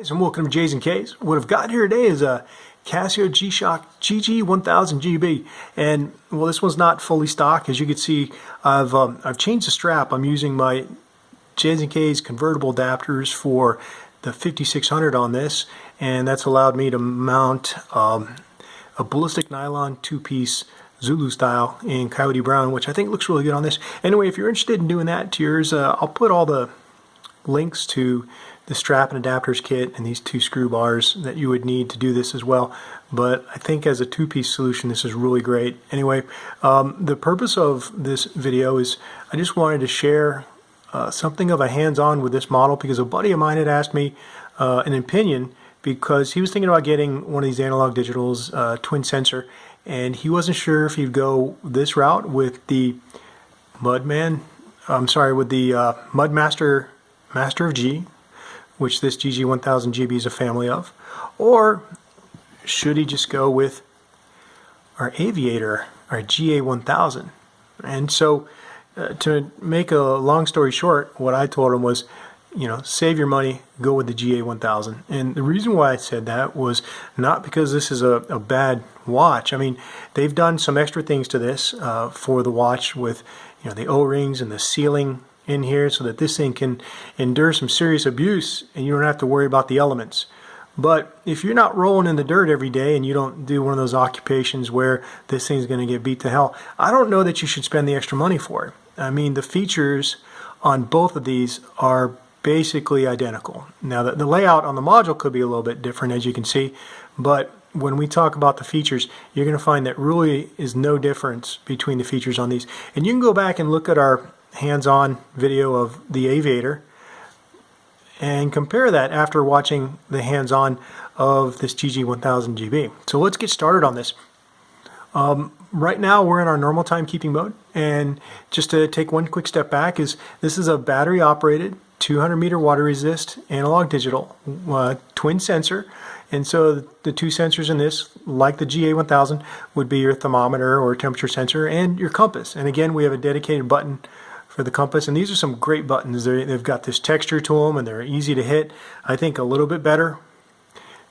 And welcome to J's and K's. What I've got here today is a Casio G-Shock GG-1000-GB, and well, this one's not fully stock. As you can see, I've changed the strap. I'm using my J's and K's convertible adapters for the 5600 on this, and that's allowed me to mount a ballistic nylon two-piece Zulu style in Coyote Brown, which I think looks really good on this. Anyway, if you're interested in doing that to yours, I'll put all the links to the strap and adapters kit and these two screw bars that you would need to do this as well. But I think as a two-piece solution, this is really great. Anyway, the purpose of this video is I just wanted to share something of a hands-on with this model, because a buddy of mine had asked me an opinion, because he was thinking about getting one of these analog digitals, twin sensor, and he wasn't sure if he'd go this route with the Mudmaster Master of G, which this GG-1000-GB is a family of, or should he just go with our Aviator, our GA-1000. And so to make a long story short, what I told him was, you know, save your money, go with the GA-1000. And the reason why I said that was not because this is a bad watch. I mean, they've done some extra things to this for the watch with, you know, the O-rings and the sealing in here so that this thing can endure some serious abuse and you don't have to worry about the elements. But if you're not rolling in the dirt every day and you don't do one of those occupations where this thing's going to get beat to hell, I don't know that you should spend the extra money for it. I mean, the features on both of these are basically identical. Now, the layout on the module could be a little bit different, as you can see, but when we talk about the features, you're going to find that really is no difference between the features on these. And you can go back and look at our hands-on video of the Aviator and compare that after watching the hands-on of this GG-1000-GB. So let's get started on this. Right now we're in our normal timekeeping mode, and just to take one quick step back, this is a battery operated 200 meter water resist analog digital twin sensor. And so the two sensors in this, like the GA-1000, would be your thermometer or temperature sensor and your compass. And again, we have a dedicated button for the compass, and these are some great buttons. They've got this texture to them and they're easy to hit. I think a little bit better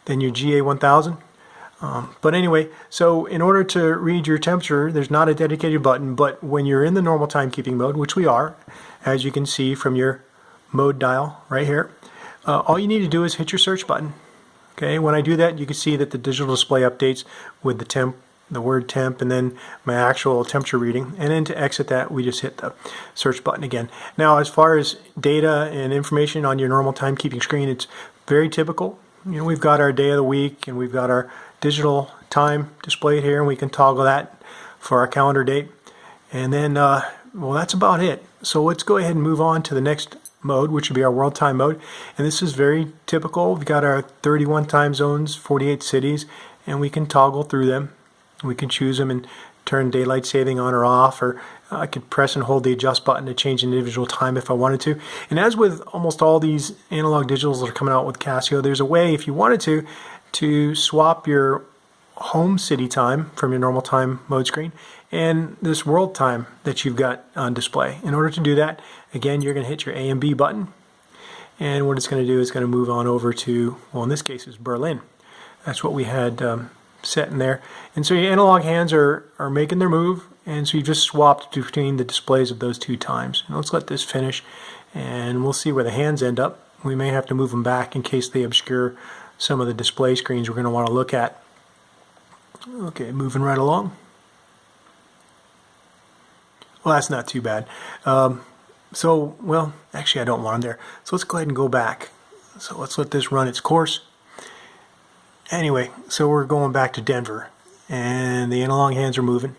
than your GA-1000. But anyway, so in order to read your temperature, there's not a dedicated button, but when you're in the normal timekeeping mode, which we are, as you can see from your mode dial right here, all you need to do is hit your search button. Okay, when I do that, you can see that the digital display updates with the temp, the word temp, and then my actual temperature reading. And then to exit that, we just hit the search button again. Now, as far as data and information on your normal timekeeping screen, it's very typical. You know, we've got our day of the week and we've got our digital time displayed here, and we can toggle that for our calendar date. And then, well, that's about it. So let's go ahead and move on to the next mode, which would be our world time mode. And this is very typical. We've got our 31 time zones, 48 cities, and we can toggle through them. We can choose them and turn daylight saving on or off, or I could press and hold the adjust button to change an individual time if I wanted to. And as with almost all these analog digitals that are coming out with Casio, there's a way, if you wanted to swap your home city time from your normal time mode screen and this world time that you've got on display. In order to do that, again, you're going to hit your A and B button, and what it's going to do is going to move on over to, well, in this case, is Berlin. That's what we had set in there. And so your analog hands are making their move, and so you just swapped between the displays of those two times. And let's let this finish, and we'll see where the hands end up. We may have to move them back in case they obscure some of the display screens we're going to want to look at. Okay, moving right along. Well, that's not too bad. So, well, actually I don't want them there. So let's go ahead and go back. So let's let this run its course. Anyway, so we're going back to Denver, and the analog hands are moving.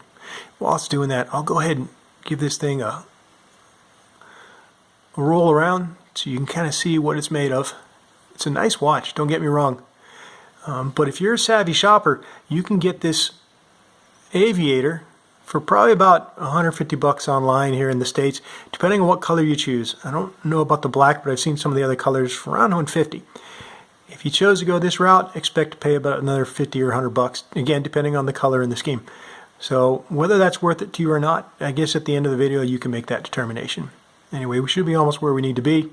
While it's doing that, I'll go ahead and give this thing a roll around so you can kind of see what it's made of. It's a nice watch, don't get me wrong. But if you're a savvy shopper, you can get this Aviator for probably about 150 bucks online here in the States, depending on what color you choose. I don't know about the black, but I've seen some of the other colors for around 150. If you chose to go this route, expect to pay about another 50 or 100 bucks, again, depending on the color and the scheme. So whether that's worth it to you or not, I guess at the end of the video you can make that determination. Anyway, we should be almost where we need to be.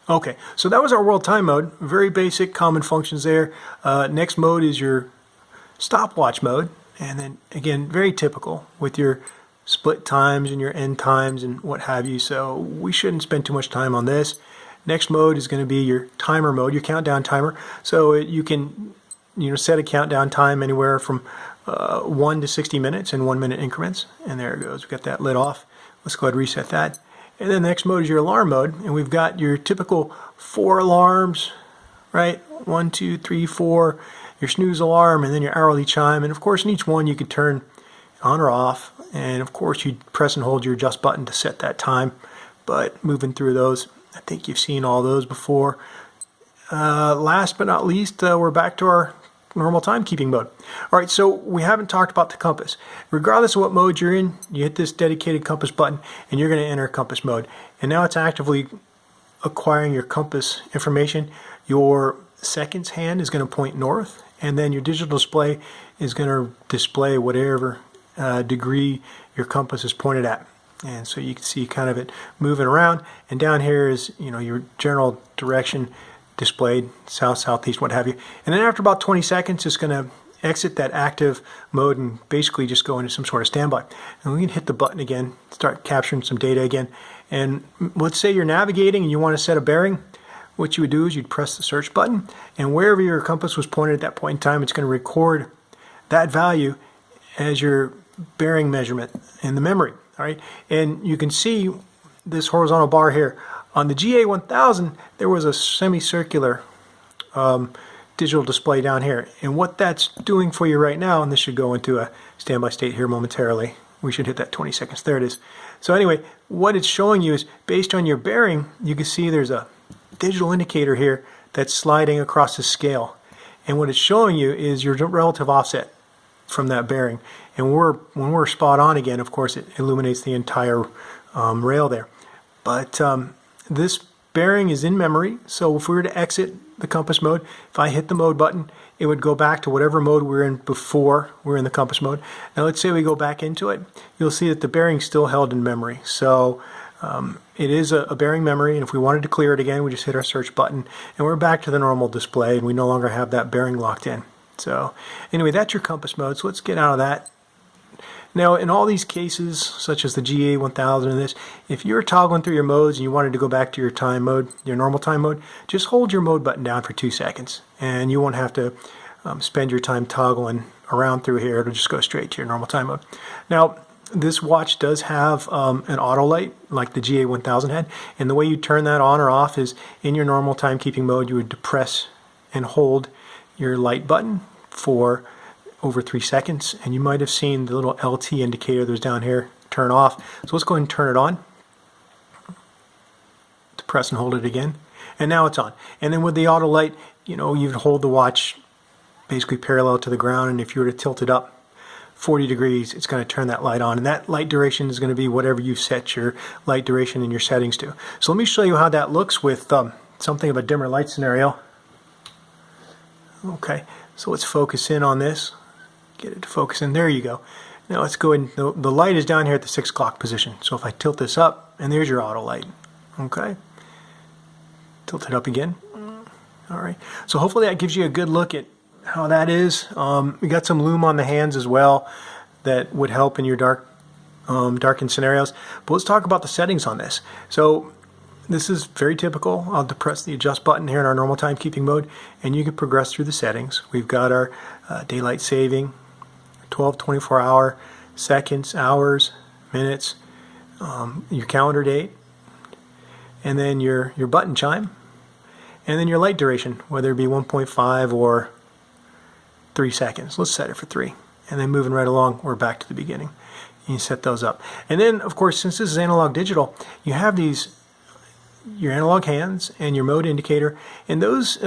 Okay, so that was our world time mode. Very basic, common functions there. Next mode is your stopwatch mode, and then again, very typical with your split times and your end times and what have you, so we shouldn't spend too much time on this. Next mode is going to be your timer mode, your countdown timer. So you can set a countdown time anywhere from 1 to 60 minutes in 1 minute increments, and there it goes. We've got that lit off. Let's go ahead and reset that. And then the next mode is your alarm mode, and we've got your typical 4 alarms, right? 1, 2, 3, 4, your snooze alarm, and then your hourly chime. And of course, in each one you could turn on or off, and of course you press and hold your adjust button to set that time. But moving through those, I think you've seen all those before. Last but not least, we're back to our normal timekeeping mode. All right, so we haven't talked about the compass. Regardless of what mode you're in, you hit this dedicated compass button and you're going to enter compass mode. And now it's actively acquiring your compass information. Your seconds hand is going to point north, and then your digital display is going to display whatever degree your compass is pointed at. And so you can see kind of it moving around, and down here is your general direction displayed, south, southeast, what have you. And then after about 20 seconds, it's going to exit that active mode and basically just go into some sort of standby. And we can hit the button again, start capturing some data again. And let's say you're navigating and you want to set a bearing. What you would do is you'd press the search button, and wherever your compass was pointed at that point in time, it's going to record that value as your bearing measurement in the memory. All right, and you can see this horizontal bar here. On the GA-1000, there was a semicircular digital display down here. And what that's doing for you right now, and this should go into a standby state here momentarily. We should hit that 20 seconds. There it is. So anyway, what it's showing you is based on your bearing, you can see there's a digital indicator here that's sliding across the scale. And what it's showing you is your relative offset from that bearing. And when we're spot on again, of course, it illuminates the entire rail there. But this bearing is in memory, so if we were to exit the compass mode, if I hit the mode button, it would go back to whatever mode we were in before we were in the compass mode. Now let's say we go back into it, you'll see that the bearing's still held in memory. So it is a bearing memory, and if we wanted to clear it again, we just hit our search button, and we're back to the normal display, and we no longer have that bearing locked in. So anyway, that's your compass mode, so let's get out of that. Now, in all these cases, such as the GA-1000 and this, if you're toggling through your modes and you wanted to go back to your time mode, your normal time mode, just hold your mode button down for 2 seconds, and you won't have to spend your time toggling around through here. It'll just go straight to your normal time mode. Now, this watch does have an auto light like the GA-1000 had, and the way you turn that on or off is in your normal timekeeping mode, you would depress and hold your light button for over 3 seconds, and you might have seen the little LT indicator that's down here turn off. So let's go ahead and turn it on. Press and hold it again, and now it's on. And then with the auto light, you'd hold the watch basically parallel to the ground, and if you were to tilt it up 40 degrees, it's going to turn that light on, and that light duration is going to be whatever you set your light duration in your settings to. So let me show you how that looks with something of a dimmer light scenario. Okay, so let's focus in on this. Get it to focus in. There you go. Now let's go ahead. The light is down here at the 6 o'clock position. So if I tilt this up, and there's your auto light. Okay. Tilt it up again. All right. So hopefully that gives you a good look at how that is. We got some lume on the hands as well that would help in your darkened scenarios. But let's talk about the settings on this. So this is very typical. I'll depress the adjust button here in our normal timekeeping mode, and you can progress through the settings. We've got our daylight saving, 12, 24-hour, seconds, hours, minutes, your calendar date, and then your button chime, and then your light duration, whether it be 1.5 or 3 seconds. Let's set it for 3. And then moving right along, we're back to the beginning. You set those up. And then, of course, since this is analog digital, you have your analog hands and your mode indicator, and those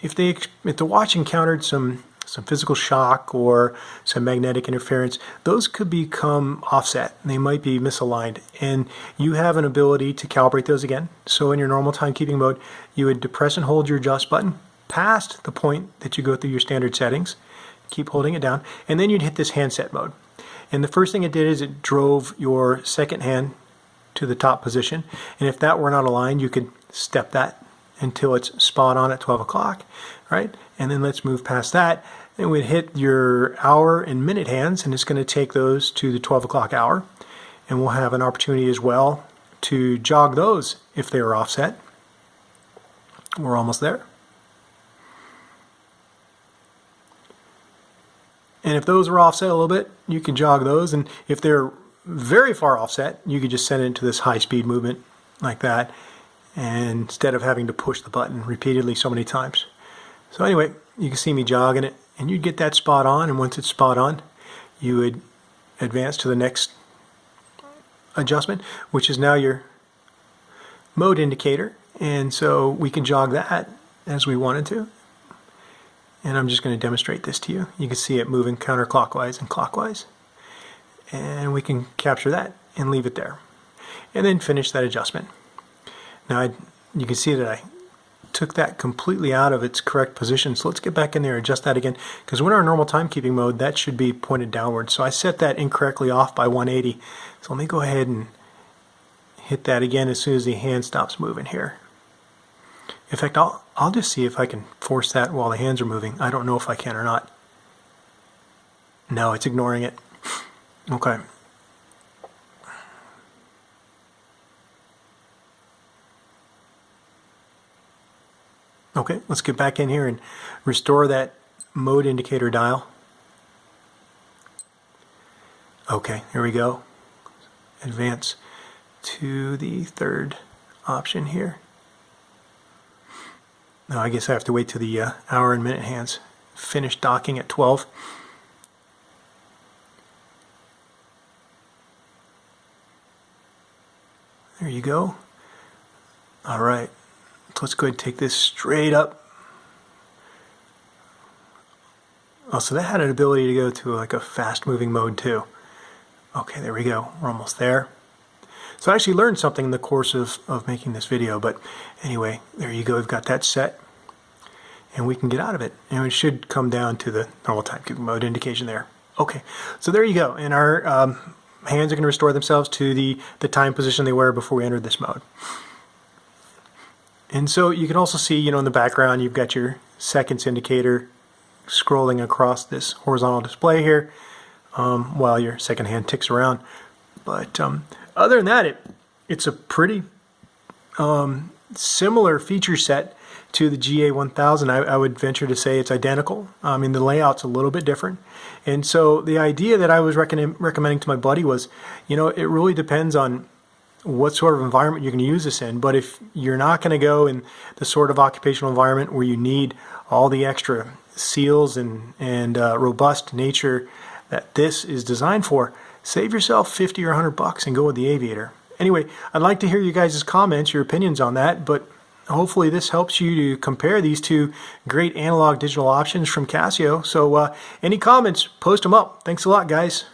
if the watch encountered some physical shock or some magnetic interference, those could become offset. They might be misaligned, and you have an ability to calibrate those again. So in your normal timekeeping mode, you would depress and hold your adjust button past the point that you go through your standard settings, keep holding it down, and then you'd hit this handset mode. And the first thing it did is it drove your second hand to the top position, and if that were not aligned, you could step that until it's spot on at 12 o'clock, right? And then let's move past that. And we'd hit your hour and minute hands, and it's going to take those to the 12 o'clock hour. And we'll have an opportunity as well to jog those if they are offset. We're almost there. And if those are offset a little bit, you can jog those. And if they're very far offset, you could just send it into this high-speed movement like that, and instead of having to push the button repeatedly so many times. So anyway, you can see me jogging it, and you'd get that spot on, and once it's spot on, you would advance to the next adjustment, which is now your mode indicator. And so we can jog that as we wanted to. And I'm just going to demonstrate this to you. You can see it moving counterclockwise and clockwise. And we can capture that and leave it there. And then finish that adjustment. Now you can see that I took that completely out of its correct position. So let's get back in there and adjust that again. Because when our normal timekeeping mode, that should be pointed downward. So I set that incorrectly off by 180. So let me go ahead and hit that again as soon as the hand stops moving here. In fact, I'll just see if I can force that while the hands are moving. I don't know if I can or not. No, it's ignoring it. Okay. Okay, let's get back in here and restore that mode indicator dial. Okay, here we go. Advance to the third option here. Now I guess I have to wait till the hour and minute hands finish docking at 12. There you go. All right, so let's go ahead and take this straight up. Oh, so that had an ability to go to like a fast moving mode too. Okay, there we go. We're almost there. So I actually learned something in the course of making this video, but anyway, there you go. We've got that set, and we can get out of it. And it should come down to the normal timekeeping mode indication there. Okay, so there you go. And our hands are going to restore themselves to the time position they were before we entered this mode. And so you can also see, you know, in the background, you've got your seconds indicator scrolling across this horizontal display here while your second hand ticks around. But other than that, it's a pretty similar feature set to the GA-1000. I would venture to say it's identical. I mean, the layout's a little bit different. And so the idea that I was recommending to my buddy was, you know, it really depends on what sort of environment you're going to use this in. But if you're not going to go in the sort of occupational environment where you need all the extra seals and robust nature that this is designed for, save yourself 50 or 100 bucks and go with the Aviator. Anyway, I'd like to hear you guys' comments, your opinions on that, but hopefully this helps you to compare these two great analog digital options from Casio. So any comments, post them up. Thanks a lot, guys.